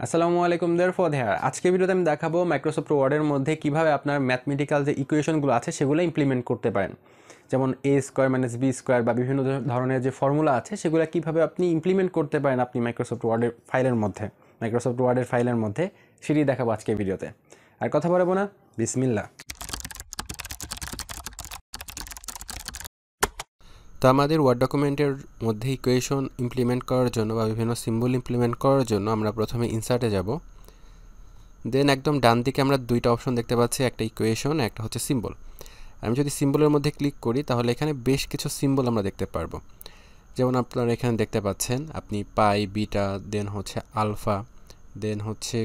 আসসালামু আলাইকুম there for hair আজকের ভিডিওতে আমি দেখাবো মাইক্রোসফট ওয়ার্ডের মধ্যে কিভাবে আপনার ম্যাথমেটিক্যাল যে ইকুয়েশনগুলো আছে সেগুলো ইমপ্লিমেন্ট করতে পারেন। যেমন a square minus b square বা বিভিন্ন ধরনের যে ফর্মুলা আছে সেগুলো কিভাবে আপনি ইমপ্লিমেন্ট করতে পারেন আপনি মাইক্রোসফট ওয়ার্ডের ফাইলের মধ্যে সেটি দেখাবো আজকের ভিডিওতে। আর কথা বলবো না, বিসমিল্লাহ। তো আমাদের ওয়ার্ড ডকুমেন্টের মধ্যে ইকুয়েশন ইমপ্লিমেন্ট করার জন্য বা বিভিন্ন সিম্বল ইমপ্লিমেন্ট করার জন্য আমরা প্রথমে ইনসার্টে যাব। দেন একদম ডান দিকে আমরা দুইটা অপশন দেখতে পাচ্ছি, একটা ইকুয়েশন, একটা হচ্ছে সিম্বল। আমি যদি সিম্বলের মধ্যে ক্লিক করি তাহলে এখানে বেশ কিছু সিম্বল আমরা দেখতে পারবো। যেমন আপনারা এখানে দেখতে পাচ্ছেন আপনি পাই, বিটা, দেন হচ্ছে আলফা, দেন হচ্ছে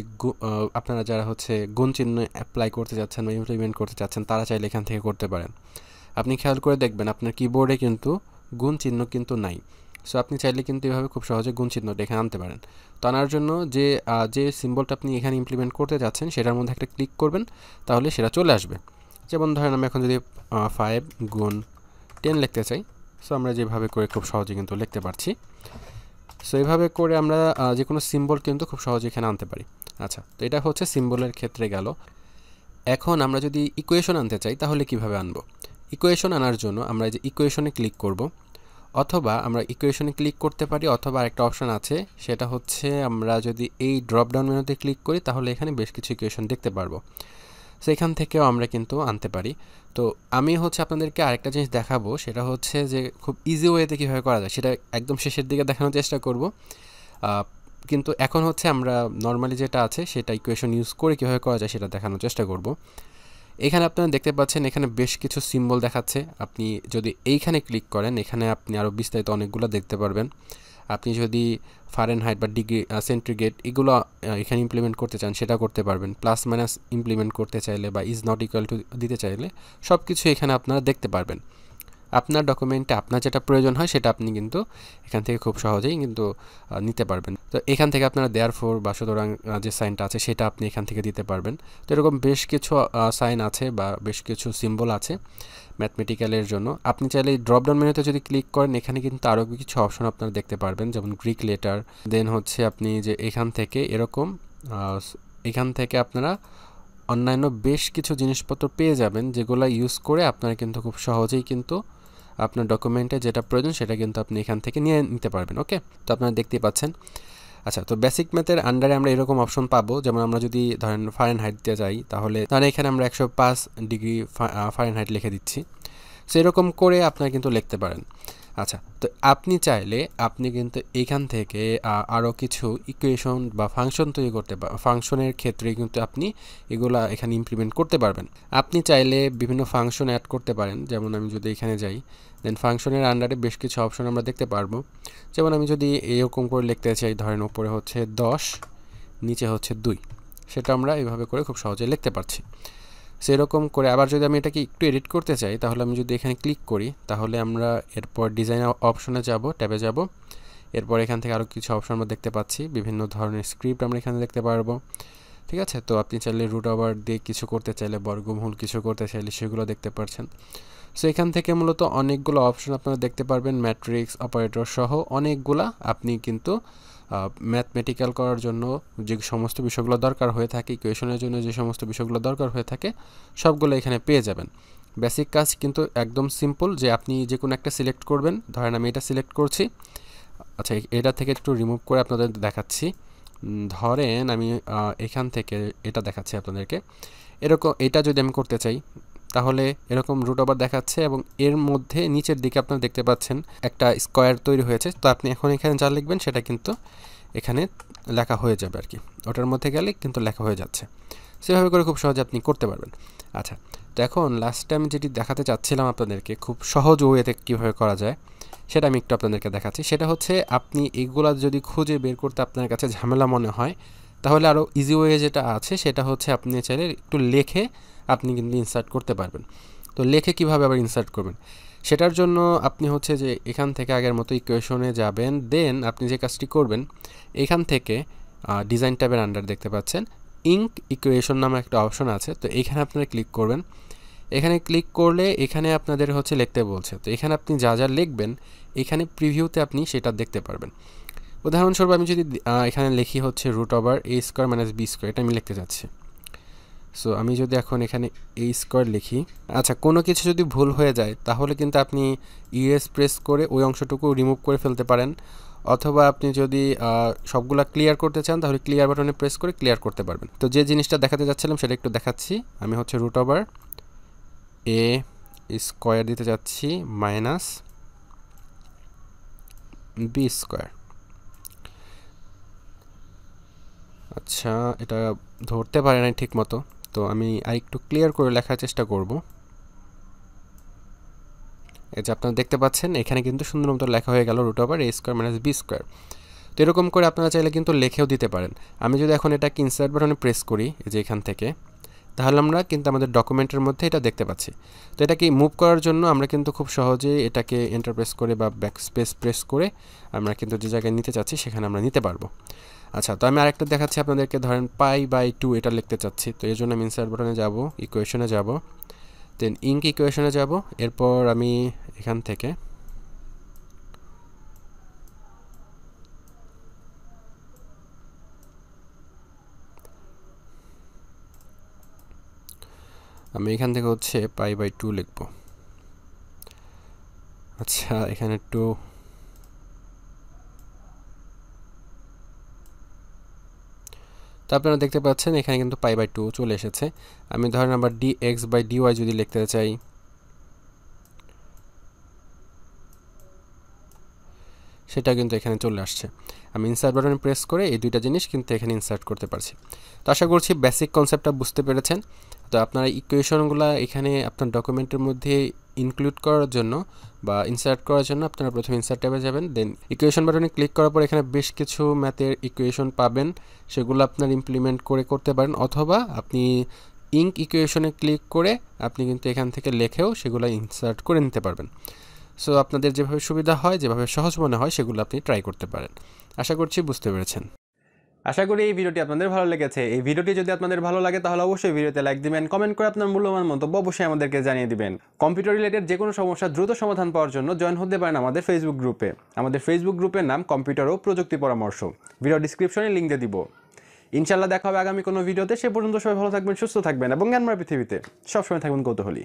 আপনারা যারা হচ্ছে গুণ চিহ্ন অ্যাপ্লাই করতে যাচ্ছেন বা ইমপ্লিমেন্ট করতে চাচ্ছেন তারা চাইলে এখান থেকে করতে পারেন। আপনি খেয়াল করে দেখবেন আপনার কিবোর্ডে কিন্তু গুণ চিহ্ন কিন্তু নাই। সো আপনি চাইলে কিন্তু এভাবে খুব সহজে গুণ চিহ্নটা এখানে আনতে পারেন। তো আনার জন্য যে সিম্বলটা আপনি এখানে ইমপ্লিমেন্ট করতে যাচ্ছেন সেটার মধ্যে একটা ক্লিক করবেন, তাহলে সেটা চলে আসবে। যেমন ধরেন আমি এখন যদি 5 গুণ 10 লিখতে চাই, সো আমরা যেভাবে করে খুব সহজে কিন্তু লিখতে পারছি। সো এইভাবে করে আমরা যে কোনো সিম্বল কিন্তু খুব সহজে এখানে আনতে পারি। আচ্ছা, তো এটা হচ্ছে সিম্বলের ক্ষেত্রে গেল। এখন আমরা যদি ইকুয়েশন আনতে চাই তাহলে কিভাবে আনবো? ইকুয়েশন আনার জন্য আমরা যে ইকুয়েশনে ক্লিক করব, অথবা আমরা ইকুয়েশনে ক্লিক করতে পারি, অথবা আরেকটা অপশন আছে সেটা হচ্ছে আমরা যদি এই ড্রপ ডাউন মেনুতে ক্লিক করি তাহলে এখানে বেশ কিছু ইকুয়েশন দেখতে পারবো। সো এখান থেকেও আমরা কিন্তু আনতে পারি। তো আমি হচ্ছে আপনাদেরকে আরেকটা জিনিস দেখাবো, সেটা হচ্ছে যে খুব ইজি ওয়েতে কীভাবে করা যায় সেটা একদম শেষের দিকে দেখানোর চেষ্টা করব। কিন্তু এখন হচ্ছে আমরা নর্মালি যেটা আছে সেটা ইকুয়েশন ইউজ করে কীভাবে করা যায় সেটা দেখানোর চেষ্টা করব। এখানে আপনারা দেখতে পাচ্ছেন এখানে বেশ কিছু সিম্বল দেখাচ্ছে। আপনি যদি এইখানে ক্লিক করেন এখানে আপনি আরও বিস্তারিত অনেকগুলো দেখতে পারবেন। আপনি যদি ফারেনহাইট বা ডিগ্রি, সেন্টিগ্রেড এগুলো এখানে ইমপ্লিমেন্ট করতে চান সেটা করতে পারবেন। প্লাস মাইনাস ইমপ্লিমেন্ট করতে চাইলে বা ইজ নট ইকুয়াল টু দিতে চাইলে সব কিছু এখানে আপনারা দেখতে পারবেন। আপনার ডকুমেন্টে আপনার যেটা প্রয়োজন হয় সেটা আপনি কিন্তু এখান থেকে খুব সহজেই কিন্তু নিতে পারবেন। তো এখান থেকে আপনারা দেয়ারফর বা সুতরাং যে সাইনটা আছে সেটা আপনি এখান থেকে দিতে পারবেন। তো এরকম বেশ কিছু সাইন আছে বা বেশ কিছু সিম্বল আছে ম্যাথমেটিক্যালের জন্য। আপনি চাইলে ড্রপডাউন মেনুতে যদি ক্লিক করেন এখানে কিন্তু আরও কিছু অপশন আপনারা দেখতে পারবেন, যেমন গ্রিক লেটার। দেন হচ্ছে আপনি যে এখান থেকে এরকম এখান থেকে আপনারা অন্যান্য বেশ কিছু জিনিসপত্র পেয়ে যাবেন যেগুলো ইউজ করে আপনারা কিন্তু খুব সহজেই কিন্তু আপনার ডকুমেন্টে যেটা প্রয়োজন সেটা কিন্তু আপনি এখান থেকে নিয়ে নিতে পারবেন। ওকে, তো আপনারা দেখতেই পাচ্ছেন। আচ্ছা, তো বেসিক ম্যাথের আন্ডারে আমরা এরকম অপশন পাবো, যেমন আমরা যদি ধরেন ফারেনহাইট দিতে যাই তাহলে এখানে আমরা 105 ডিগ্রি ফারেনহাইট লিখে দিচ্ছি। সো এরকম করে আপনারা কিন্তু লিখতে পারেন। আচ্ছা, তো আপনি চাইলে আপনি কিন্তু এইখান থেকে আরও কিছু ইকুয়েশন বা ফাংশন তৈরি করতে ফাংশনের ক্ষেত্রে কিন্তু আপনি এগুলা এখানে ইমপ্লিমেন্ট করতে পারবেন। আপনি চাইলে বিভিন্ন ফাংশন অ্যাড করতে পারেন। যেমন আমি যদি এখানে যাই, দেন ফাংশনের আন্ডারে বেশ কিছু অপশন আমরা দেখতে পারবো। যেমন আমি যদি এরকম করে লিখতে চাই, ধরেন উপরে হচ্ছে 10, নিচে হচ্ছে 2, সেটা আমরা এইভাবে করে খুব সহজে লিখতে পারছি। সেরকম করে আবার যদি আমি এটাকে একটু এডিট করতে চাই তাহলে আমি যদি এখানে ক্লিক করি তাহলে আমরা এরপর ডিজাইন অপশনে যাব, ট্যাবে যাব। এরপর এখান থেকে আরও কিছু অপশন আমরা দেখতে পাচ্ছি, বিভিন্ন ধরনের স্ক্রিপ্ট আমরা এখানে দেখতে পারবো। ঠিক আছে, তো আপনি চাইলে রুট ওভার দিয়ে কিছু করতে চাইলে, বর্গমূল কিছু করতে চাইলে সেগুলো দেখতে পাচ্ছেন। সো এখান থেকে মূলত অনেকগুলো অপশন আপনারা দেখতে পারবেন, ম্যাট্রিক্স, অপারেটর সহ অনেকগুলা আপনি কিন্তু ম্যাথমেটিক্যাল করার জন্য যে সমস্ত বিষয়গুলো দরকার হয়ে থাকে, ইকুয়েশনের জন্য যে সমস্ত বিষয়গুলো দরকার হয়ে থাকে সবগুলো এখানে পেয়ে যাবেন। বেসিক কাজ কিন্তু একদম সিম্পল, যে আপনি যে কোনো একটা সিলেক্ট করবেন। ধরেন আমি এটা সিলেক্ট করছি। আচ্ছা, এটা থেকে একটু রিমুভ করে আপনাদের দেখাচ্ছি। ধরেন আমি এখান থেকে এটা দেখাচ্ছি আপনাদেরকে। এরকম এটা যদি আমি করতে চাই তাহলে এরকম রুট ওভার দেখাচ্ছে এবং এর মধ্যে নিচের দিকে আপনারা দেখতে পাচ্ছেন একটা স্কোয়ার তৈরি হয়েছে। তো আপনি এখন এখানে যা লিখবেন সেটা কিন্তু এখানে লেখা হয়ে যাবে আর কি, ওটার মধ্যে গেলে কিন্তু লেখা হয়ে যাচ্ছে। সেভাবে করে খুব সহজে আপনি করতে পারবেন। আচ্ছা, তো এখন লাস্ট টাইম যেটি দেখাতে চাচ্ছিলাম আপনাদেরকে খুব সহজ ওয়েতে কীভাবে করা যায় সেটা আমি একটু আপনাদেরকে দেখাচ্ছি। সেটা হচ্ছে আপনি এগুলা যদি খুঁজে বের করতে আপনার কাছে ঝামেলা মনে হয় তাহলে আরও ইজি ওয়ে যেটা আছে সেটা হচ্ছে আপনি চাইলে একটু লেখে আপনি কিন্তু ইনসার্ট করতে পারবেন। তো লেখে কিভাবে আবার ইনসার্ট করবেন সেটার জন্য আপনি হচ্ছে যে এখান থেকে আগের মতো ইকুয়েশনে যাবেন। দেন আপনি যে কাজটি করবেন, এখান থেকে ডিজাইন ট্যাবের আন্ডার দেখতে পাচ্ছেন ইঙ্ক ইকুয়েশন নামে একটা অপশন আছে। তো এখানে আপনারা ক্লিক করবেন। এখানে ক্লিক করলে এখানে আপনাদের হচ্ছে লিখতে বলছে। তো এখানে আপনি যা যা লিখবেন এখানে প্রিভিউতে আপনি সেটা দেখতে পারবেন। উদাহরণস্বরূপ আমি যদি এখানে লিখি হচ্ছে √a² - b², এটা আমি লিখতে চাচ্ছি। সো আমি যদি এখন এখানে a² লিখি, আচ্ছা কোনো কিছু যদি ভুল হয়ে যায় তাহলে কিন্তু আপনি ইরেজ প্রেস করে ওই অংশটুকু রিমুভ করে ফেলতে পারেন, অথবা আপনি যদি সবগুলা ক্লিয়ার করতে চান তাহলে ক্লিয়ার বাটনে প্রেস করে ক্লিয়ার করতে পারবেন। তো যে জিনিসটা দেখাতে যাচ্ছিলাম সেটা একটু দেখাচ্ছি। আমি হচ্ছে √a² দিতে যাচ্ছি -b²। আচ্ছা এটা ধরতে পারে না ঠিক মতো, তো আমি আরেকটু ক্লিয়ার করে লেখার চেষ্টা করব। এই যে আপনারা দেখতে পাচ্ছেন এখানে কিন্তু সুন্দর মতো লেখা হয়ে গেল √a² - b²। তো এরকম করে আপনারা চাইলে কিন্তু লিখেও দিতে পারেন। আমি যদি এখন এটাকে ইনসার্ট বাটনে প্রেস করি, এই যে এখান থেকে, তাহলে আমরা কিন্তু আমাদের ডকুমেন্টের মধ্যে এটা দেখতে পাচ্ছি। তো এটাকে মুভ করার জন্য আমরা কিন্তু খুব সহজেই এটাকে এন্টার প্রেস করে বা ব্যাকস্পেস প্রেস করে আমরা কিন্তু যে জায়গায় নিতে চাচ্ছি সেখানে আমরা নিতে পারবো। আচ্ছা, তো আমি আরেকটা দেখাচ্ছি আপনাদেরকে। ধরেন π/2 এটা লিখতে চাচ্ছি, তো এর জন্য আমি ইনসার্ট বাটনে যাব, ইকুয়েশনে যাব, দেন ইঙ্ক ইকুয়েশনে যাব। এরপর আমি এখান থেকে হচ্ছে π/2 লিখব। আচ্ছা এখানে একটু তো আপনারা দেখতে পাচ্ছেন এখানে কিন্তু π/2 চলে এসেছে। আমি ধরেন আবার dx/dy যদি লিখতে চাই, সেটা কিন্তু এখানে চলে আসছে। আমি ইনসার্ট বাটনে প্রেস করে এই দুইটা জিনিস কিন্তু এখানে ইনসার্ট করতে পারছি। তো আশা করছি বেসিক কনসেপ্টটা বুঝতে পেরেছেন। তো আপনারা ইকুয়েশনগুলো এখানে আপনার ডকুমেন্টের মধ্যে ইনক্লুড করার জন্য বা ইনসার্ট করার জন্য আপনারা প্রথমে ইনসার্ট ট্যাবে যাবেন, দেন ইকুয়েশন বাটনে ক্লিক করার পর এখানে বেশ কিছু ম্যাথের ইকুয়েশন পাবেন, সেগুলো আপনার ইমপ্লিমেন্ট করে করতে পারেন, অথবা আপনি ইঙ্ক ইকুয়েশনে ক্লিক করে আপনি কিন্তু এখান থেকে লিখেও সেগুলো ইনসার্ট করে নিতে পারবেন। সো আপনাদের যেভাবে সুবিধা হয়, যেভাবে সহজ মনে হয় সেগুলো আপনি ট্রাই করতে পারেন। আশা করছি বুঝতে পেরেছেন। আশা করি এই ভিডিওটি আপনাদের ভালো লেগেছে। এই ভিডিওটি যদি আপনাদের ভালো লাগে তাহলে অবশ্যই ভিডিওতে লাইক দিবেন, কমেন্ট করে আপনার মূল্যবান মন্তব্য অবশ্যই আমাদেরকে জানিয়ে দিবেন। কম্পিউটার রিলেটেড যে কোনো সমস্যা দ্রুত সমাধান পাওয়ার জন্য জয়েন হতে পারেন আমাদের ফেসবুক গ্রুপে। আমাদের ফেসবুক গ্রুপের নাম কম্পিউটার ও প্রযুক্তি পরামর্শ। ভিডিও ডিসক্রিপশনে লিঙ্ক দিয়ে দিব। ইনশাআল্লাহ দেখা হবে আগামী কোনো ভিডিওতে। সে পর্যন্ত সবাই ভালো থাকবেন, সুস্থ থাকবেন এবং জ্ঞানময় পৃথিবীতে সবসময় থাকবেন কৌতূহলী।